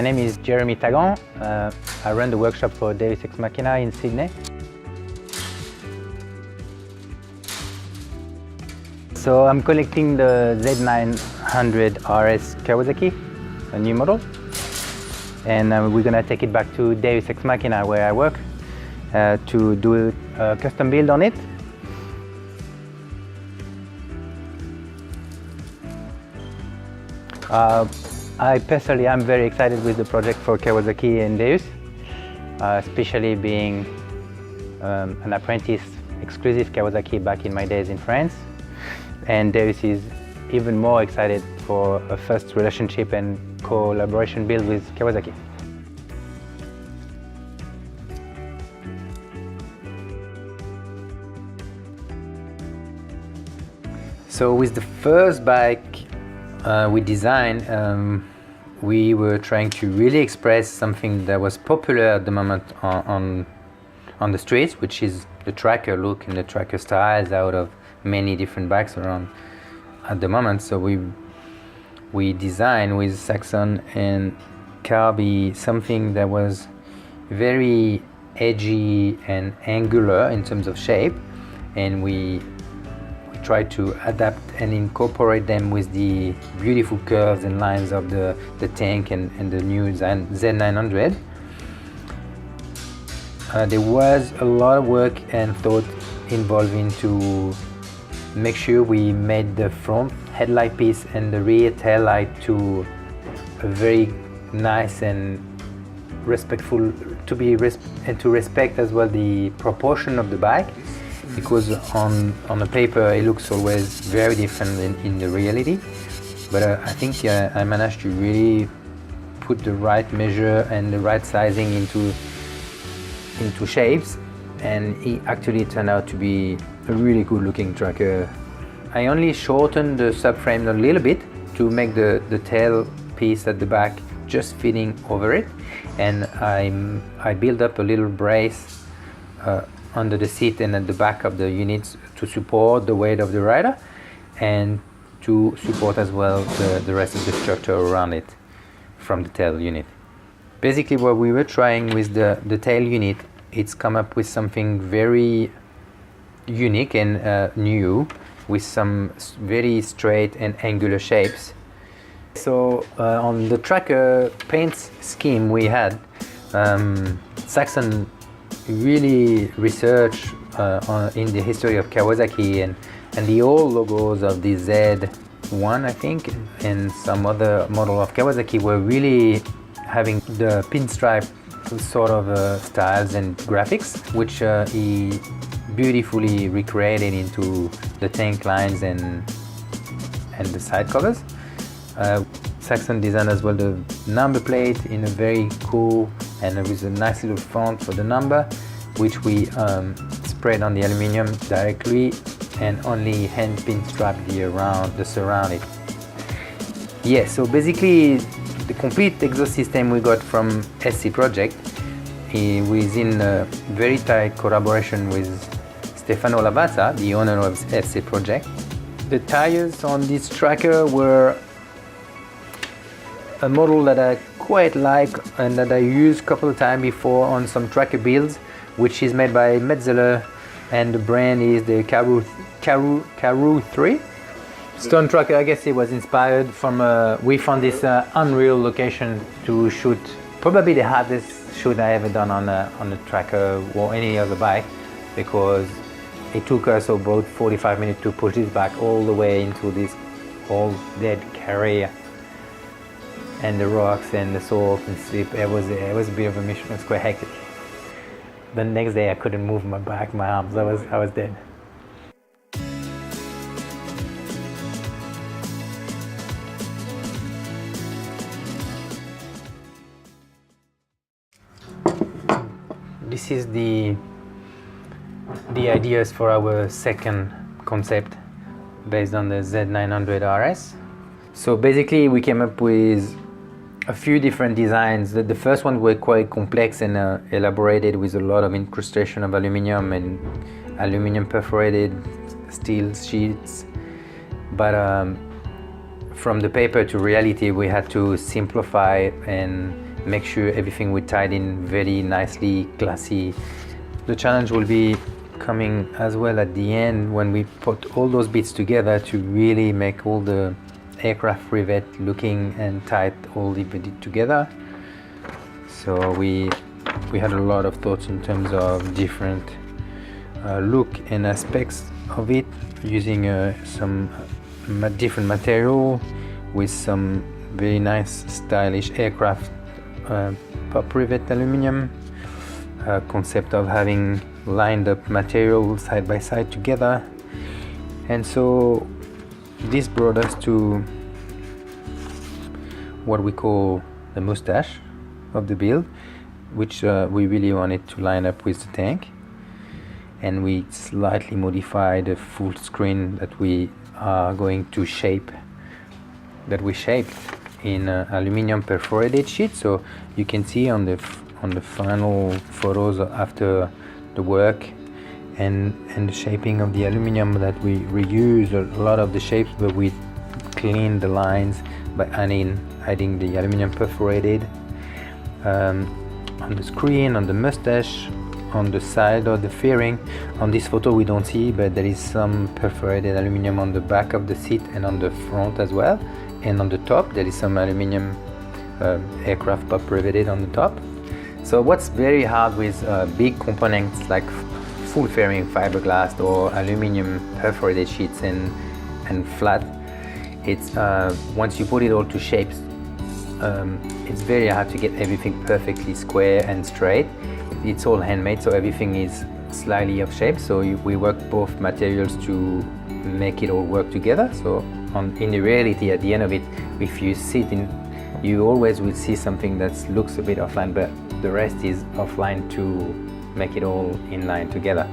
My name is Jeremy Tagon. I run the workshop for Deus Ex Machina in Sydney. So I'm collecting the Z900RS Kawasaki, a new model. And we're gonna take it back to Deus Ex Machina where I work to do a custom build on it. I personally am very excited with the project for Kawasaki and Deus, especially being an apprentice exclusive Kawasaki back in my days in France. And Deus is even more excited for a first relationship and collaboration build with Kawasaki. So with the first bike we designed, we were trying to really express something that was popular at the moment on the streets, which is the tracker look and the tracker styles out of many different bikes around at the moment. So we designed with Saxon and Carby something that was very edgy and angular in terms of shape, and we tried to adapt and incorporate them with the beautiful curves and lines of the tank and the new Z900. There was a lot of work and thought involving to make sure we made the front headlight piece and the rear tail light to a very nice and respectful, and to respect as well the proportion of the bike, because on the paper it looks always very different in the reality. But I think I managed to really put the right measure and the right sizing into shapes, and it actually turned out to be a really good looking tracker. I only shortened the subframe a little bit to make the tail piece at the back just fitting over it, and I built up a little brace under the seat and at the back of the units to support the weight of the rider and to support as well the rest of the structure around it from the tail unit. Basically what we were trying with the tail unit, it's come up with something very unique and new, with some very straight and angular shapes. So on the tracker paint scheme we had, Saxon really researched in the history of Kawasaki and the old logos of the Z1, I think, and some other model of Kawasaki were really having the pinstripe sort of styles and graphics, which he beautifully recreated into the tank lines and the side covers. Saxon designed as well the number plate in a very cool and with a nice little font for the number, which we spread on the aluminium directly and only hand pinstripe the surrounding. Yeah, so basically the complete exhaust system we got from SC Project was in a very tight collaboration with Stefano Lavazza, the owner of SC Project. The tires on this tracker were a model that I quite like and that I used a couple of times before on some tracker builds, which is made by Metzeler, and the brand is the Karoo 3. Stone tracker, I guess it was inspired from, we found this unreal location to shoot, probably the hardest shoot I ever done on a tracker or any other bike, because it took us about 45 minutes to push this back all the way into this old dead carrier, and the rocks and the salt and slip. It was a bit of a mission. It was quite hectic. The next day I couldn't move my back, my arms. I was dead. This is the ideas for our second concept based on the Z900RS. So basically we came up with a few different designs. The first one were quite complex and elaborated with a lot of incrustation of aluminium and aluminium perforated steel sheets. But from the paper to reality, we had to simplify and make sure everything we tied in very nicely, classy. The challenge will be coming as well at the end when we put all those bits together to really make all the aircraft rivet looking and tight all riveted together. So we had a lot of thoughts in terms of different look and aspects of it, using some different material with some very nice stylish aircraft pop rivet aluminum, concept of having lined up material side by side together. And so this brought us to what we call the mustache of the build, which we really wanted to line up with the tank, and we slightly modified the full screen that we are going to shape, that we shaped in aluminum perforated sheet. So you can see on the final photos after the work and the shaping of the aluminum that we reused a lot of the shapes, but we cleaned the lines by adding the aluminum perforated on the screen, on the mustache, on the side of the fairing. On this photo we don't see, but there is some perforated aluminum on the back of the seat and on the front as well, and on the top there is some aluminum aircraft pop riveted on the top. So what's very hard with big components like full fairing fiberglass or aluminum perforated sheets and flat, it's once you put it all to shapes, it's very hard to get everything perfectly square and straight. It's all handmade, so everything is slightly off shape, so we work both materials to make it all work together. So in the reality, at the end of it, if you sit in, you always will see something that looks a bit offline, but the rest is offline to make it all in line together.